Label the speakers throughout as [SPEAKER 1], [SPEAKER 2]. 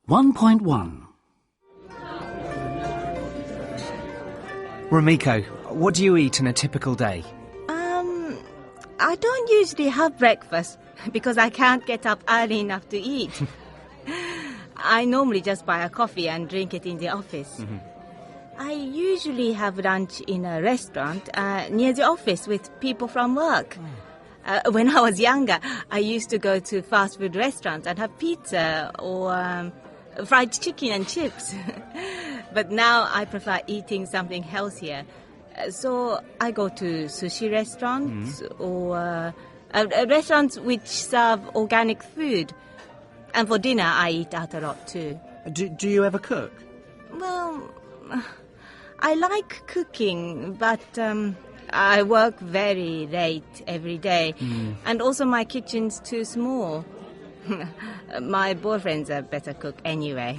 [SPEAKER 1] 1.1.
[SPEAKER 2] Rumiko, what do you eat on a typical day?
[SPEAKER 3] I don't usually have breakfast because I can't get up early enough to eat. I normally just buy a coffee and drink it in the office. I usually have lunch in a restaurant near the office with people from work. When I was younger, I used to go to fast food restaurants and have pizza or fried chicken and chips. But now I prefer eating something healthier. So I go to sushi restaurants or restaurants which serve organic food. And for dinner, I eat out a lot too.
[SPEAKER 2] Do you ever cook?
[SPEAKER 3] Well, I like cooking, but I work very late every day. And also my kitchen's too small. My boyfriend's a better cook anyway.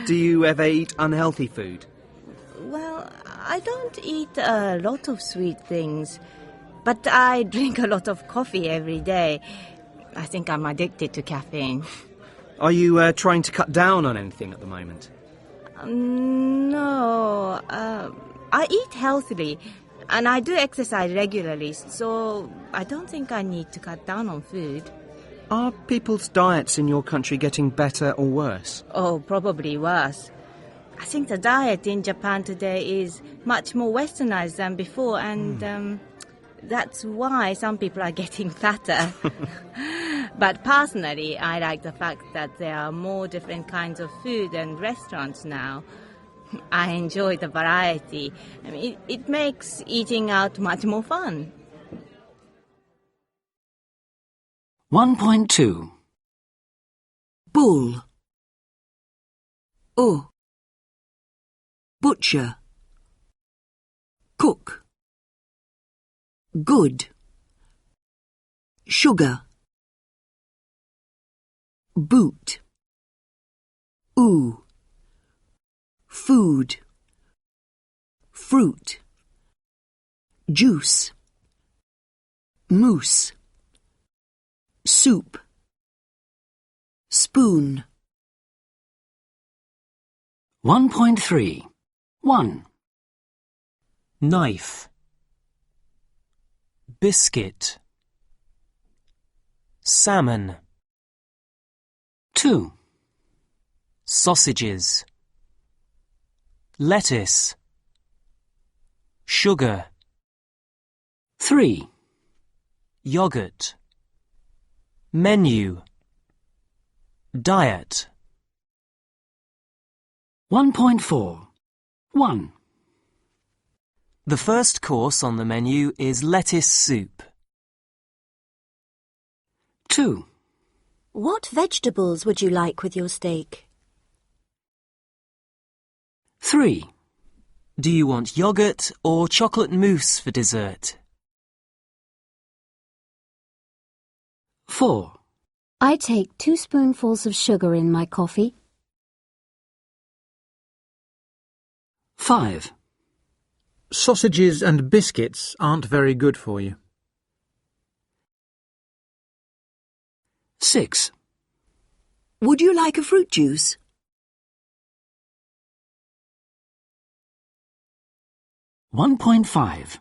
[SPEAKER 2] Do you ever eat unhealthy food?
[SPEAKER 3] Well, I don't eat a lot of sweet things, but I drink a lot of coffee every day. I think I'm addicted to caffeine.
[SPEAKER 2] Are you trying to cut down on anything at the moment?
[SPEAKER 3] No, I eat healthily, and I do exercise regularly, so I don't think I need to cut down on food.
[SPEAKER 2] Are people's diets in your country getting better or worse?
[SPEAKER 3] Oh, probably worse. I think the diet in Japan today is much more westernized than before, and that's why some people are getting fatter. But personally, I like the fact that there are more different kinds of food and restaurants now. I enjoy the variety. I mean, it makes eating out much more fun.
[SPEAKER 1] 1.2.
[SPEAKER 4] Bull. Butcher. Cook. Good. Sugar. Boot. Ooh. Food. Fruit. Juice. Moose. Soup. Spoon.
[SPEAKER 1] 1.3. 1.
[SPEAKER 5] Knife. Biscuit. Salmon.
[SPEAKER 1] 2.
[SPEAKER 5] Sausages. Lettuce. Sugar.
[SPEAKER 1] 3.
[SPEAKER 5] Yogurt. Menu. Diet.
[SPEAKER 1] 1.4. 1.
[SPEAKER 5] The first course on the menu is lettuce soup.
[SPEAKER 1] 2.
[SPEAKER 6] What vegetables would you like with your steak?
[SPEAKER 1] 3.
[SPEAKER 5] Do you want yogurt or chocolate mousse for dessert?
[SPEAKER 1] 4.
[SPEAKER 7] I take 2 spoonfuls of sugar in my coffee.
[SPEAKER 1] 5.
[SPEAKER 8] Sausages and biscuits aren't very good for you.
[SPEAKER 1] 6.
[SPEAKER 4] Would you like a fruit juice?
[SPEAKER 1] 1.5.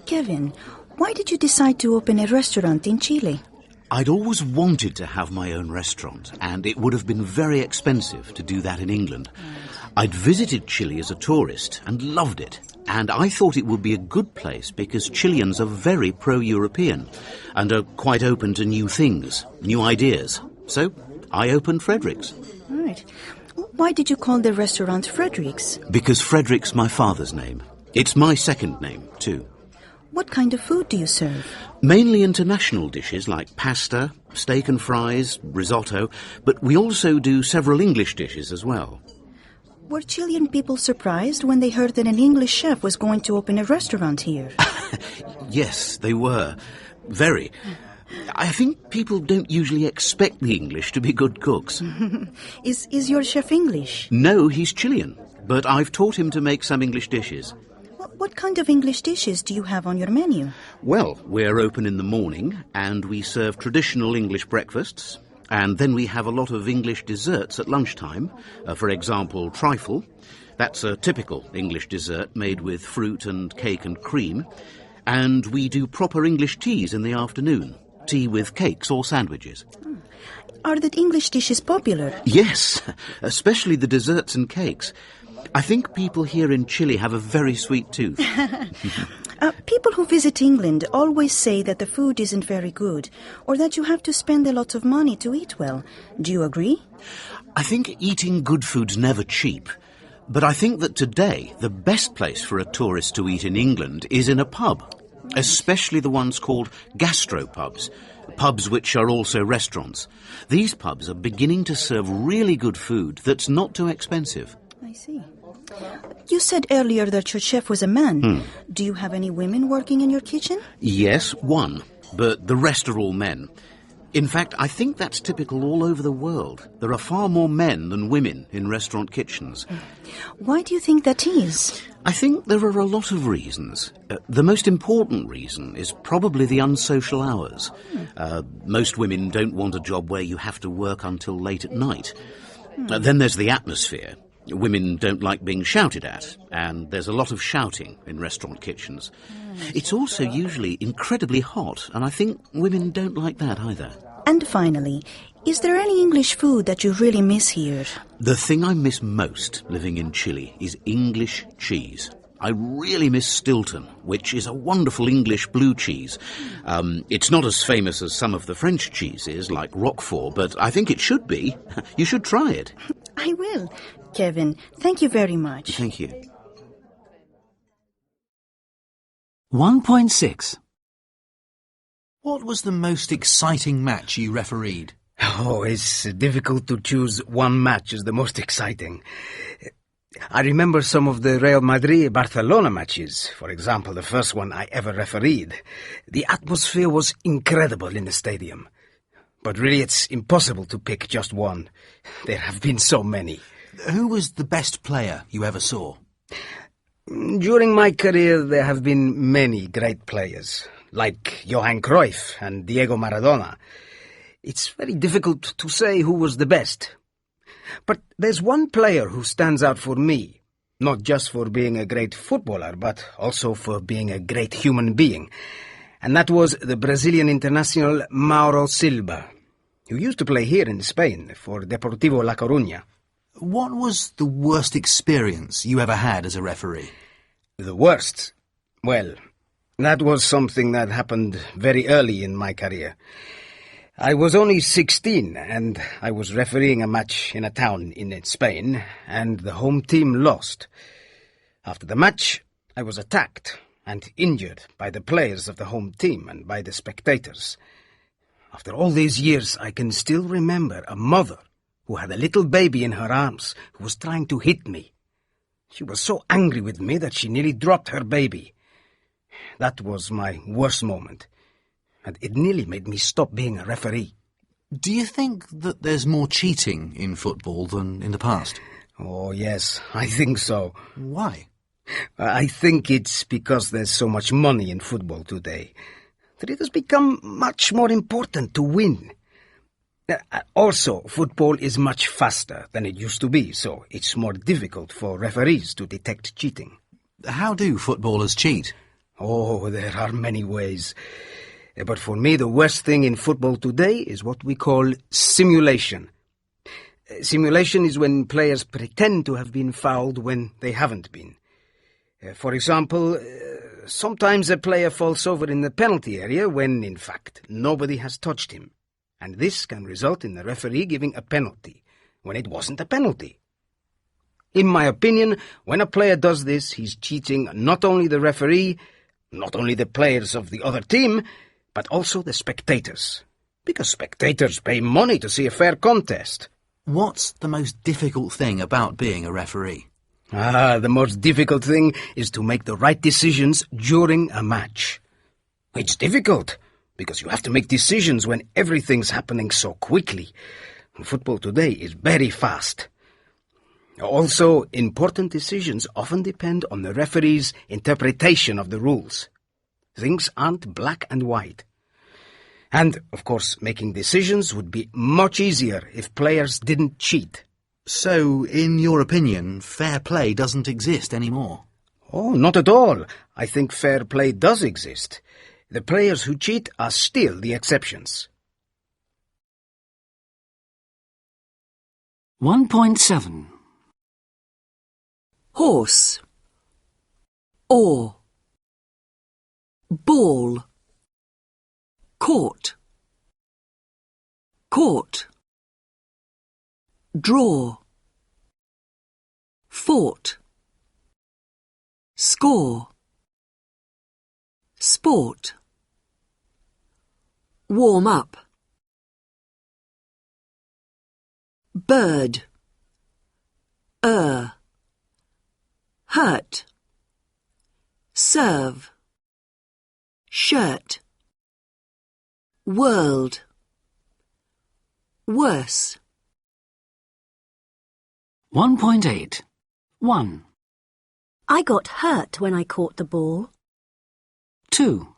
[SPEAKER 9] Kevin, why did you decide to open a restaurant in Chile?
[SPEAKER 10] I'd always wanted to have my own restaurant, and it would have been very expensive to do that in England. I'd visited Chile as a tourist and loved it, and I thought it would be a good place because Chileans are very pro-European and are quite open to new things, new ideas. So I opened Frederick's.
[SPEAKER 9] Right. Why did you call the restaurant Frederick's?
[SPEAKER 10] Because Frederick's my father's name. It's my second name, too.
[SPEAKER 9] What kind of food do you serve?
[SPEAKER 10] Mainly international dishes like pasta, steak and fries, risotto, but we also do several English dishes as well.
[SPEAKER 9] Were Chilean people surprised when they heard that an English chef was going to open a restaurant here?
[SPEAKER 10] Yes, they were. Very. I think people don't usually expect the English to be good cooks.
[SPEAKER 9] Is your chef English?
[SPEAKER 10] No, he's Chilean, but I've taught him to make some English dishes.
[SPEAKER 9] What kind of English dishes do you have on your menu?
[SPEAKER 10] Well, we're open in the morning and we serve traditional English breakfasts. And then we have a lot of English desserts at lunchtime. For example, trifle. That's a typical English dessert made with fruit and cake and cream. And we do proper English teas in the afternoon. Tea with cakes or sandwiches.
[SPEAKER 9] Are the English dishes popular?
[SPEAKER 10] Yes, especially the desserts and cakes. I think people here in Chile have a very sweet tooth.
[SPEAKER 9] People who visit England always say that the food isn't very good, or that you have to spend a lot of money to eat well. Do you agree?
[SPEAKER 10] I think eating good food's never cheap. But I think that today, the best place for a tourist to eat in England is in a pub. Especially the ones called gastropubs. Pubs which are also restaurants. These pubs are beginning to serve really good food that's not too expensive.
[SPEAKER 9] I see. You said earlier that your chef was a man. Do you have any women working in your kitchen?
[SPEAKER 10] Yes, one. But the rest are all men. In fact, I think that's typical all over the world. There are far more men than women in restaurant kitchens.
[SPEAKER 9] Why do you think that is?
[SPEAKER 10] I think there are a lot of reasons. The most important reason is probably the unsocial hours. Most women don't want a job where you have to work until late at night. Then there's the atmosphere. Women don't like being shouted at, and there's a lot of shouting in restaurant kitchens. It's also usually incredibly hot, and I think women don't like that either.
[SPEAKER 9] And finally, is there any English food that you really miss here?
[SPEAKER 10] The thing I miss most living in Chile is English cheese. I really miss Stilton, which is a wonderful English blue cheese. It's not as famous as some of the French cheeses, like Roquefort, but I think it should be. You should try it.
[SPEAKER 9] I will. Kevin, thank you very much.
[SPEAKER 10] Thank you.
[SPEAKER 1] 1.6.
[SPEAKER 11] What was the most exciting match you refereed?
[SPEAKER 2] Oh, it's difficult to choose one match as the most exciting. I remember some of the Real Madrid-Barcelona matches. For example, the first one I ever refereed. The atmosphere was incredible in the stadium. But really, it's impossible to pick just one. There have been so many.
[SPEAKER 11] Who was the best player you ever saw?
[SPEAKER 2] During my career, there have been many great players, like Johan Cruyff and Diego Maradona. It's very difficult to say who was the best. But there's one player who stands out for me, not just for being a great footballer, but also for being a great human being. And that was the Brazilian international Mauro Silva, who used to play here in Spain for Deportivo La Coruña.
[SPEAKER 11] What was the worst experience you ever had as a referee?
[SPEAKER 2] The worst? Well, that was something that happened very early in my career. I was only 16, and I was refereeing a match in a town in Spain, and the home team lost. After the match, I was attacked and injured by the players of the home team and by the spectators. After all these years, I can still remember a mother who had a little baby in her arms who was trying to hit me. She was so angry with me that she nearly dropped her baby. That was my worst moment, and it nearly made me stop being a referee.
[SPEAKER 11] Do you think that there's more cheating in football than in the past?
[SPEAKER 2] Oh, yes, I think so.
[SPEAKER 11] Why?
[SPEAKER 2] I think it's because there's so much money in football today that it has become much more important to win. Also, football is much faster than it used to be, so it's more difficult for referees to detect cheating.
[SPEAKER 11] How do footballers cheat?
[SPEAKER 2] Oh, there are many ways. But for me, the worst thing in football today is what we call simulation. Simulation is when players pretend to have been fouled when they haven't been. For example, sometimes a player falls over in the penalty area when, in fact, nobody has touched him. And this can result in the referee giving a penalty when it wasn't a penalty. In my opinion, when a player does this, he's cheating not only the referee, not only the players of the other team, but also the spectators. Because spectators pay money to see a fair contest.
[SPEAKER 11] What's the most difficult thing about being a referee?
[SPEAKER 2] The most difficult thing is to make the right decisions during a match. It's difficult, because you have to make decisions when everything's happening so quickly. Football today is very fast. Also, important decisions often depend on the referee's interpretation of the rules. Things aren't black and white. And, of course, making decisions would be much easier if players didn't cheat.
[SPEAKER 11] So, in your opinion, fair play doesn't exist anymore?
[SPEAKER 2] Oh, not at all. I think fair play does exist. The players who cheat are still the exceptions.
[SPEAKER 1] 1.7.
[SPEAKER 4] Horse. Oar. Ball. Court. Court. Draw. Fort. Score. Sport. Warm up. Bird. Hurt. Serve. Shirt. World. Worse.
[SPEAKER 1] 1.8. 1.
[SPEAKER 6] I got hurt when I caught the ball.
[SPEAKER 1] 2.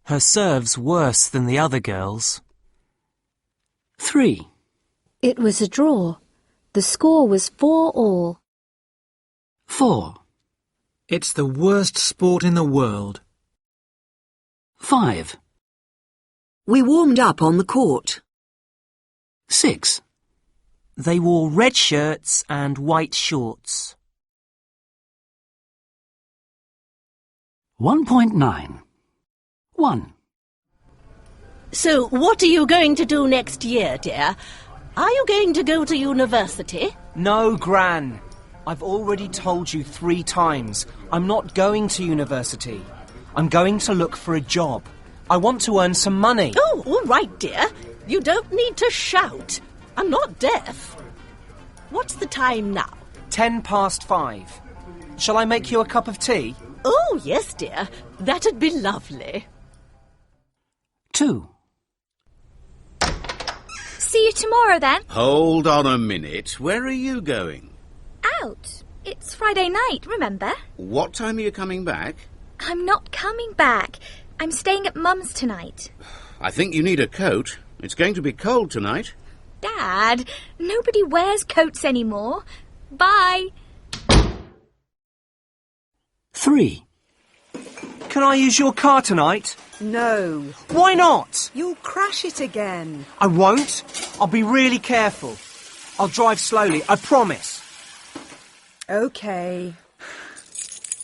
[SPEAKER 5] Her serve's worse than the other girls.
[SPEAKER 1] 3.
[SPEAKER 7] It was a draw. The score was 4-all.
[SPEAKER 1] 4.
[SPEAKER 8] It's the worst sport in the world.
[SPEAKER 1] 5.
[SPEAKER 4] We warmed up on the court.
[SPEAKER 1] 6.
[SPEAKER 5] They wore red shirts and white shorts.
[SPEAKER 1] 1.9. 1.
[SPEAKER 12] So, what are you going to do next year, dear? Are you going to go to university?
[SPEAKER 5] No, Gran. I've already told you 3 times. I'm not going to university. I'm going to look for a job. I want to earn some money.
[SPEAKER 12] Oh, all right, dear. You don't need to shout. I'm not deaf. What's the time now?
[SPEAKER 5] 5:10. Shall I make you a cup of tea?
[SPEAKER 12] Oh, yes, dear. That'd be lovely.
[SPEAKER 1] 2.
[SPEAKER 13] See you tomorrow, then.
[SPEAKER 10] Hold on a minute. Where are you going?
[SPEAKER 13] Out. It's Friday night, remember?
[SPEAKER 10] What time are you coming back?
[SPEAKER 13] I'm not coming back. I'm staying at Mum's tonight.
[SPEAKER 10] I think you need a coat. It's going to be cold tonight.
[SPEAKER 13] Dad, nobody wears coats anymore. Bye.
[SPEAKER 1] 3.
[SPEAKER 5] Can I use your car tonight?
[SPEAKER 14] No.
[SPEAKER 5] Why not?
[SPEAKER 14] You'll crash it again.
[SPEAKER 5] I won't. I'll be really careful. I'll drive slowly, I promise.
[SPEAKER 14] OK.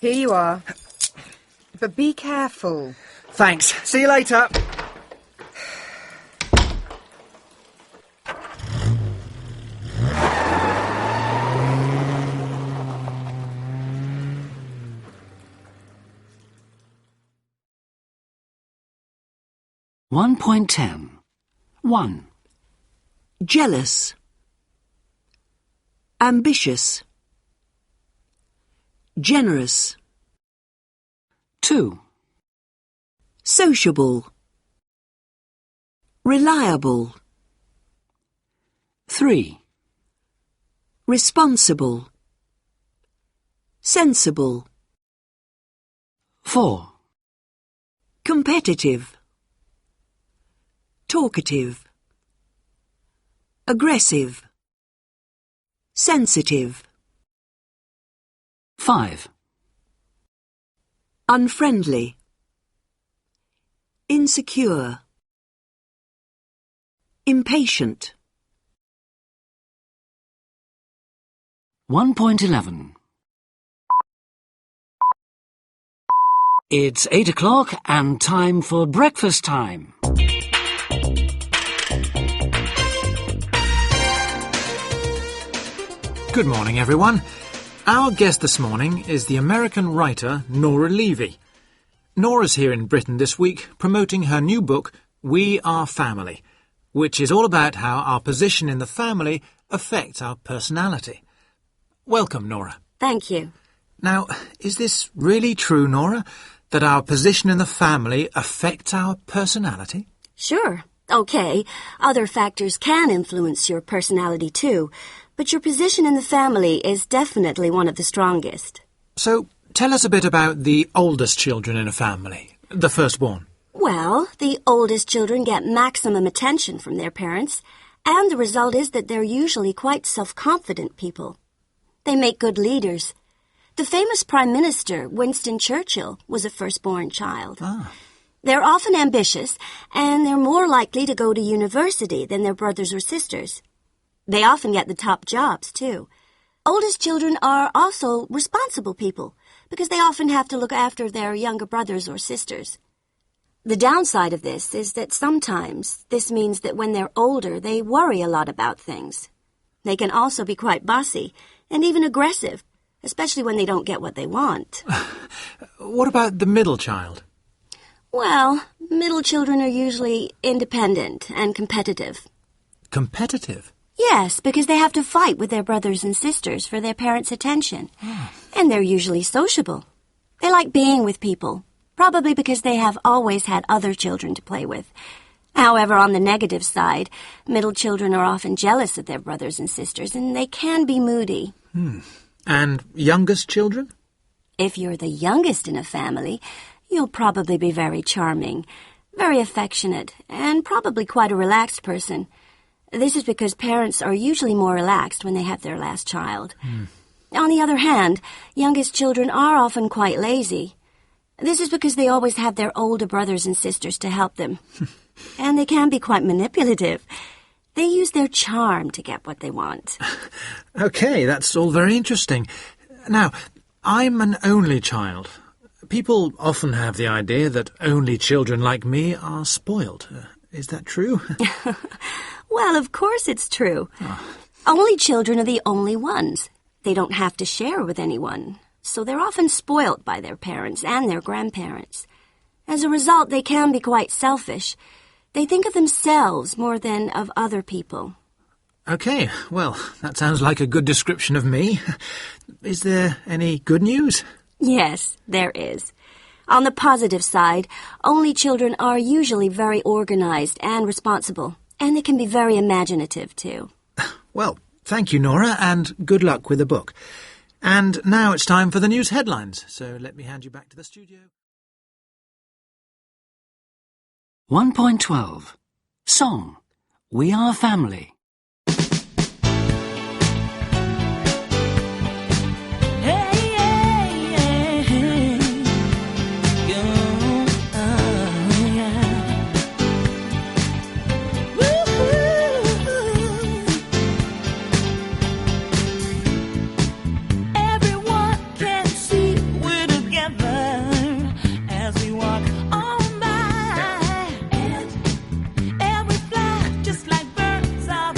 [SPEAKER 14] Here you are. But be careful.
[SPEAKER 5] Thanks. See you later.
[SPEAKER 1] One 1.
[SPEAKER 4] Jealous. Ambitious. Generous.
[SPEAKER 1] 2.
[SPEAKER 4] Sociable. Reliable.
[SPEAKER 1] 3.
[SPEAKER 4] Responsible. Sensible.
[SPEAKER 1] 4.
[SPEAKER 4] Competitive. Talkative. Aggressive. Sensitive.
[SPEAKER 1] 5.
[SPEAKER 4] Unfriendly. Insecure. Impatient.
[SPEAKER 1] 1.11. It's 8 o'clock and time for breakfast time.
[SPEAKER 8] Good morning, everyone. Our guest this morning is the American writer Nora Levy. Nora's here in Britain this week promoting her new book, We Are Family, which is all about how our position in the family affects our personality. Welcome, Nora.
[SPEAKER 6] Thank you.
[SPEAKER 8] Now, is this really true, Nora, that our position in the family affects our personality?
[SPEAKER 6] Sure. Okay. Other factors can influence your personality too, but your position in the family is definitely one of the strongest.
[SPEAKER 8] So, tell us a bit about the oldest children in a family, the firstborn.
[SPEAKER 6] Well, the oldest children get maximum attention from their parents, and the result is that they're usually quite self-confident people. They make good leaders. The famous Prime Minister, Winston Churchill, was a firstborn child. They're often ambitious, and they're more likely to go to university than their brothers or sisters. They often get the top jobs, too. Oldest children are also responsible people, because they often have to look after their younger brothers or sisters. The downside of this is that sometimes this means that when they're older, they worry a lot about things. They can also be quite bossy and even aggressive, especially when they don't get what they want.
[SPEAKER 8] What about the middle child?
[SPEAKER 6] Well, middle children are usually independent and competitive.
[SPEAKER 8] Competitive?
[SPEAKER 6] Yes, because they have to fight with their brothers and sisters for their parents' attention. And they're usually sociable. They like being with people, probably because they have always had other children to play with. However, on the negative side, middle children are often jealous of their brothers and sisters, and they can be moody.
[SPEAKER 8] And youngest children?
[SPEAKER 6] If you're the youngest in a family, you'll probably be very charming, very affectionate, and probably quite a relaxed person. This is because parents are usually more relaxed when they have their last child. On the other hand, youngest children are often quite lazy. This is because they always have their older brothers and sisters to help them. And they can be quite manipulative. They use their charm to get what they want.
[SPEAKER 8] Okay, that's all very interesting. Now, I'm an only child. People often have the idea that only children like me are spoiled. Is that true?
[SPEAKER 6] Well, of course it's true. Only children are the only ones. They don't have to share with anyone, so they're often spoilt by their parents and their grandparents. As a result, they can be quite selfish. They think of themselves more than of other people.
[SPEAKER 8] Okay, well, that sounds like a good description of me. Is there any good news?
[SPEAKER 6] Yes, there is. On the positive side, only children are usually very organized and responsible, and they can be very imaginative, too.
[SPEAKER 8] Well, thank you, Nora, and good luck with the book. And now it's time for the news headlines, so let me hand you back to the studio.
[SPEAKER 1] 1.12 Song We Are Family.
[SPEAKER 15] Just like birds of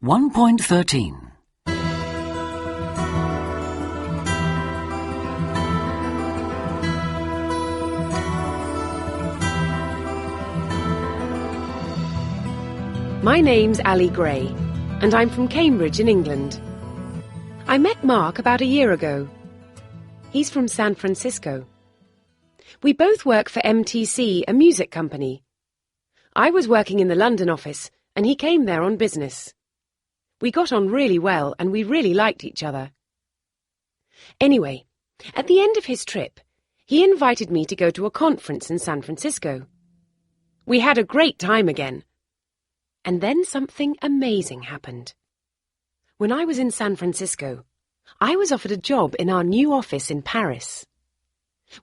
[SPEAKER 1] 1.13.
[SPEAKER 15] My name's Ali Gray, and I'm from Cambridge in England. I met Mark about a year ago. He's from San Francisco. We both work for MTC, a music company. I was working in the London office, and he came there on business. We got on really well, and we really liked each other. Anyway, at the end of his trip, he invited me to go to a conference in San Francisco. We had a great time again. And then something amazing happened. When I was in San Francisco, I was offered a job in our new office in Paris.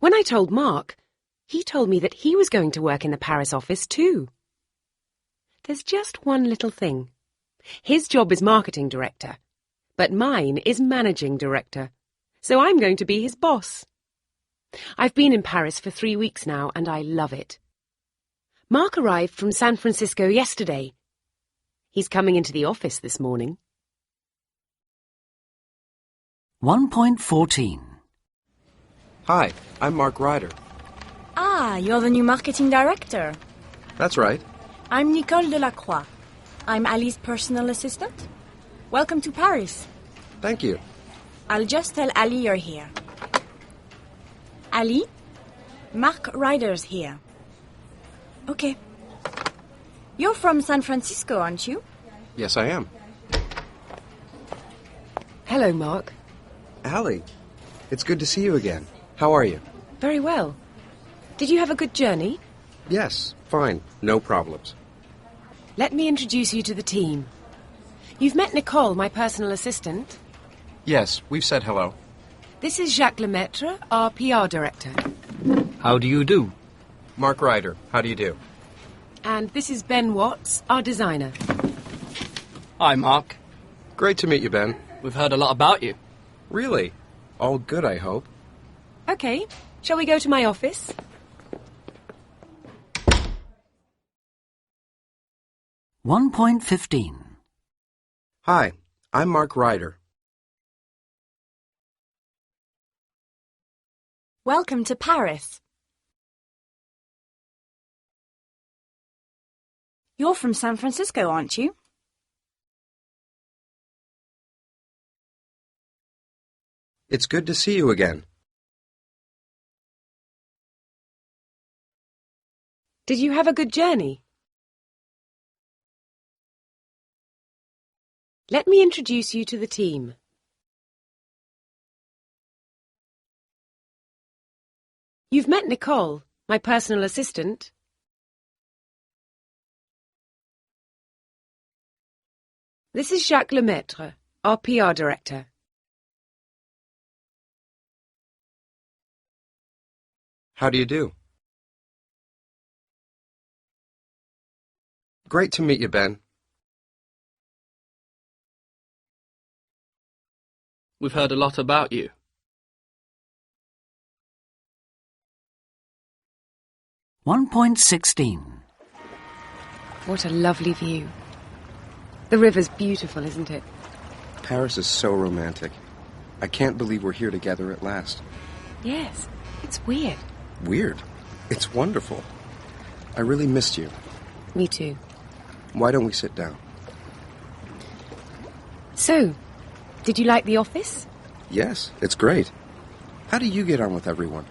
[SPEAKER 15] When I told Mark, he told me that he was going to work in the Paris office too. There's just one little thing. His job is marketing director, but mine is managing director, so I'm going to be his boss. I've been in Paris for 3 weeks now, and I love it. Mark arrived from San Francisco yesterday. He's coming into the office this morning.
[SPEAKER 1] 1.14.
[SPEAKER 16] Hi, I'm Mark Ryder.
[SPEAKER 17] Ah, you're the new marketing director.
[SPEAKER 16] That's right.
[SPEAKER 17] I'm Nicole Delacroix. I'm Ali's personal assistant. Welcome to Paris.
[SPEAKER 16] Thank you.
[SPEAKER 17] I'll just tell Ali you're here. Ali, Mark Ryder's here. Okay. You're from San Francisco, aren't you?
[SPEAKER 16] Yes, I am.
[SPEAKER 15] Hello, Mark.
[SPEAKER 16] Ali, it's good to see you again. How are you?
[SPEAKER 15] Very well. Did you have a good journey?
[SPEAKER 16] Yes, fine. No problems.
[SPEAKER 15] Let me introduce you to the team. You've met Nicole, my personal assistant.
[SPEAKER 16] Yes, we've said hello.
[SPEAKER 15] This is Jacques Lemaitre, our PR director.
[SPEAKER 18] How do you do?
[SPEAKER 16] Mark Ryder, how do you do?
[SPEAKER 15] And this is Ben Watts, our designer.
[SPEAKER 18] Hi, Mark.
[SPEAKER 16] Great to meet you, Ben.
[SPEAKER 18] We've heard a lot about you.
[SPEAKER 16] Really? All good, I hope.
[SPEAKER 15] Okay, shall we go to my office?
[SPEAKER 1] $1.15.
[SPEAKER 16] Hi, I'm Mark Ryder.
[SPEAKER 17] Welcome to Paris. You're from San Francisco, aren't you?
[SPEAKER 16] It's good to see you again.
[SPEAKER 15] Did you have a good journey? Let me introduce you to the team. You've met Nicole, my personal assistant. This is Jacques Lemaitre, our PR director.
[SPEAKER 16] How do you do? Great to meet you, Ben.
[SPEAKER 18] We've heard a lot about you.
[SPEAKER 1] $1.16.
[SPEAKER 15] What a lovely view. The river's beautiful, isn't it?
[SPEAKER 16] Paris is so romantic. I can't believe we're here together at last.
[SPEAKER 15] Yes, it's weird.
[SPEAKER 16] Weird? It's wonderful. I really missed you.
[SPEAKER 15] Me too.
[SPEAKER 16] Why don't we sit down?
[SPEAKER 15] So, did you like the office?
[SPEAKER 16] Yes, it's great. How do you get on with everyone?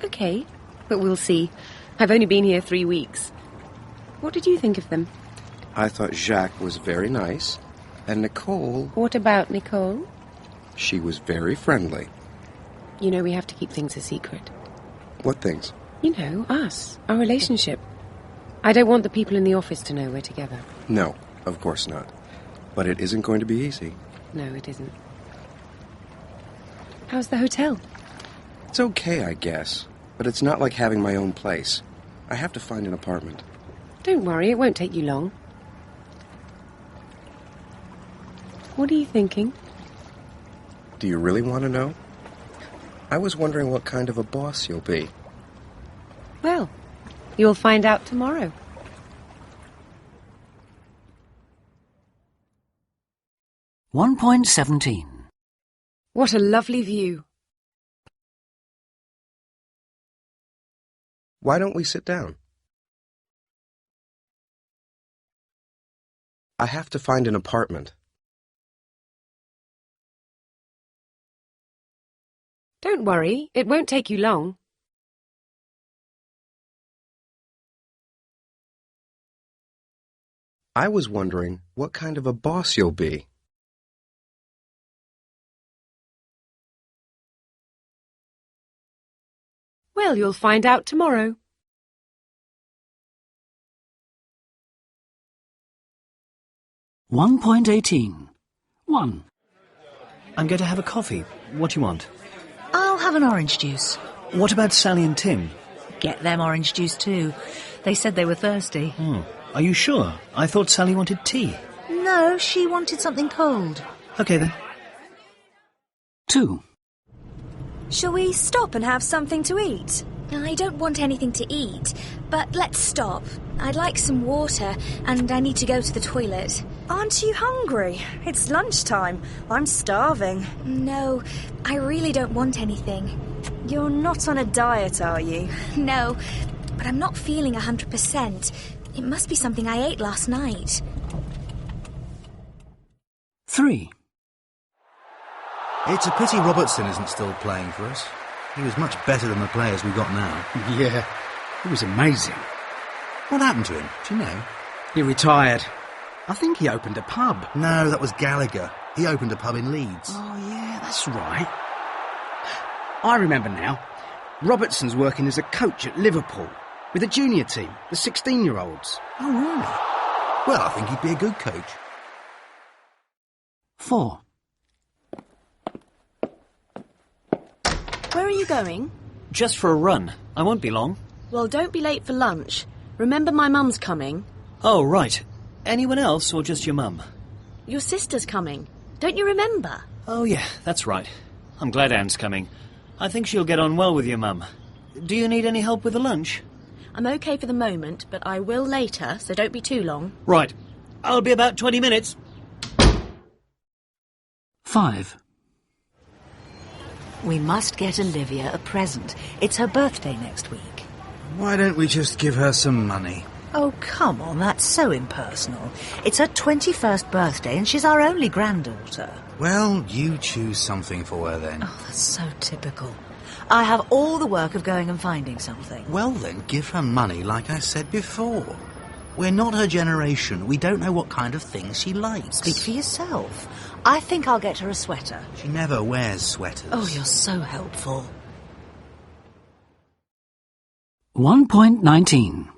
[SPEAKER 15] Okay, but we'll see. I've only been here 3 weeks. What did you think of them?
[SPEAKER 16] I thought Jacques was very nice, and Nicole...
[SPEAKER 15] What about Nicole?
[SPEAKER 16] She was very friendly.
[SPEAKER 15] You know, we have to keep things a secret.
[SPEAKER 16] What things?
[SPEAKER 15] You know, us, our relationship. I don't want the people in the office to know we're together.
[SPEAKER 16] No, of course not. But it isn't going to be easy.
[SPEAKER 15] No, it isn't. How's the hotel?
[SPEAKER 16] It's okay, I guess. But it's not like having my own place. I have to find an apartment.
[SPEAKER 15] Don't worry, it won't take you long. What are you thinking?
[SPEAKER 16] Do you really want to know? I was wondering what kind of a boss you'll be.
[SPEAKER 15] Well, you'll find out tomorrow.
[SPEAKER 1] 1.17.
[SPEAKER 15] What a lovely view.
[SPEAKER 16] Why don't we sit down? I have to find an apartment.
[SPEAKER 15] Don't worry, it won't take you long.
[SPEAKER 16] I was wondering what kind of a boss you'll be.
[SPEAKER 15] Well, you'll find out tomorrow.
[SPEAKER 1] One 1.
[SPEAKER 5] I'm going to have a coffee. What do you want?
[SPEAKER 19] I'll have an orange juice.
[SPEAKER 5] What about Sally and Tim?
[SPEAKER 19] Get them orange juice too. They said they were thirsty.
[SPEAKER 5] Are you sure? I thought Sally wanted tea.
[SPEAKER 19] No, she wanted something cold.
[SPEAKER 5] OK then.
[SPEAKER 1] 2.
[SPEAKER 17] Shall we stop and have something to eat?
[SPEAKER 13] I don't want anything to eat, but let's stop. I'd like some water, and I need to go to the toilet.
[SPEAKER 17] Aren't you hungry? It's lunchtime. I'm starving.
[SPEAKER 13] No, I really don't want anything.
[SPEAKER 17] You're not on a diet, are you?
[SPEAKER 13] No, but I'm not feeling 100%. It must be something I ate last night.
[SPEAKER 1] 3.
[SPEAKER 11] It's a pity Robertson isn't still playing for us. He was much better than the players we got now.
[SPEAKER 2] Yeah, he was amazing.
[SPEAKER 11] What happened to him? Do you know?
[SPEAKER 2] He retired. I think he opened a pub.
[SPEAKER 11] No, that was Gallagher. He opened a pub in Leeds.
[SPEAKER 2] Oh, yeah, that's right. I remember now. Robertson's working as a coach at Liverpool with a junior team, the 16-year-olds.
[SPEAKER 11] Oh, really? Well, I think he'd be a good coach.
[SPEAKER 1] 4.
[SPEAKER 20] Where are you going?
[SPEAKER 5] Just for a run. I won't be long.
[SPEAKER 20] Well, don't be late for lunch. Remember my mum's coming.
[SPEAKER 5] Oh, right. Anyone else or just your mum?
[SPEAKER 20] Your sister's coming. Don't you remember?
[SPEAKER 5] Oh, yeah, that's right. I'm glad Anne's coming. I think she'll get on well with your mum. Do you need any help with the lunch?
[SPEAKER 20] I'm okay for the moment, but I will later, so don't be too long.
[SPEAKER 5] Right. I'll be about 20 minutes.
[SPEAKER 1] 5.
[SPEAKER 19] We must get Olivia a present. It's her birthday next week.
[SPEAKER 11] Why don't we just give her some money?
[SPEAKER 19] Oh, come on, that's so impersonal. It's her 21st birthday and she's our only granddaughter.
[SPEAKER 11] Well, you choose something for her then.
[SPEAKER 19] Oh, that's so typical. I have all the work of going and finding something.
[SPEAKER 11] Well then, give her money like I said before. We're not her generation. We don't know what kind of things she likes.
[SPEAKER 19] Speak for yourself. I think I'll get her a sweater.
[SPEAKER 11] She never wears sweaters.
[SPEAKER 19] Oh, you're so helpful.
[SPEAKER 1] 1.19.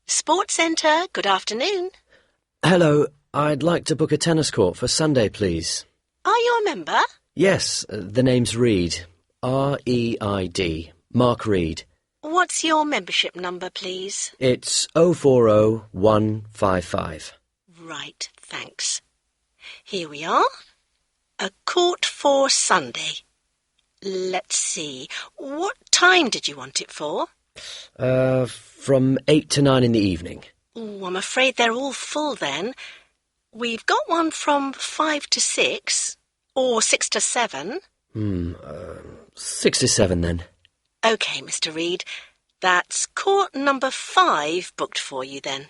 [SPEAKER 12] Sports Centre, good afternoon.
[SPEAKER 21] Hello, I'd like to book a tennis court for Sunday, please.
[SPEAKER 12] Are you a member?
[SPEAKER 21] Yes, the name's Reed. R-E-I-D. Mark Reed.
[SPEAKER 12] What's your membership number, please?
[SPEAKER 21] It's 040155.
[SPEAKER 12] Right, thanks. Here we are. A court for Sunday. Let's see. What time did you want it for?
[SPEAKER 21] From 8 to 9 in the evening.
[SPEAKER 12] Oh, I'm afraid they're all full then. We've got one from 5 to 6, or 6 to 7.
[SPEAKER 21] 6 to 7 then.
[SPEAKER 12] OK, Mr. Reed. That's court number 5 booked for you then.